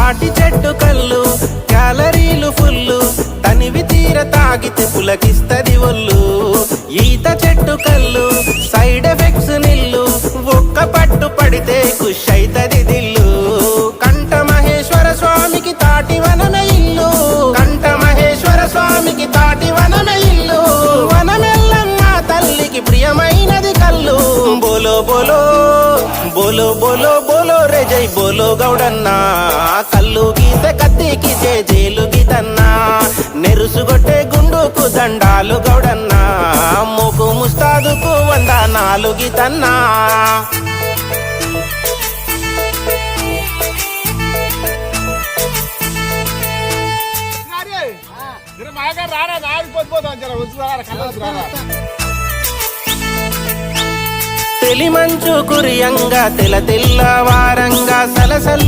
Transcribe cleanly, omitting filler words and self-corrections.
తాటి చెట్టు కళ్ళు క్యాలరీలు ఫుల్లు తనివి తీర తాగితే పులకిస్తది ఒళ్ళు ఈత చెట్టు కళ్ళు సైడ్ ఎఫెక్ట్స్ నిల్లు ఒక్క పట్టు పడితే ఖుష్ అయితది దిల్లు కంఠ మహేశ్వర స్వామికి తాటి వనమే ఇల్లు కంఠ మహేశ్వర స్వామికి తాటి వనమే ఇల్లు వనమెల్లమ్మ తల్లికి ప్రియమైనది కళ్ళు బోలో బోలో బోలో బోలో బోలో రే జై బోలో గౌడన్నా కళ్ళు గీత కత్తికి జేలు గీతన్నా నెరుసుగొట్టే గుండుకు దండాలు గౌడన్నా మోకు ముస్తాదుకు వందనాలు గీతన్నా తెలి మంచు కురియంగా తెల్ల తెల్లవారంగా సలసల్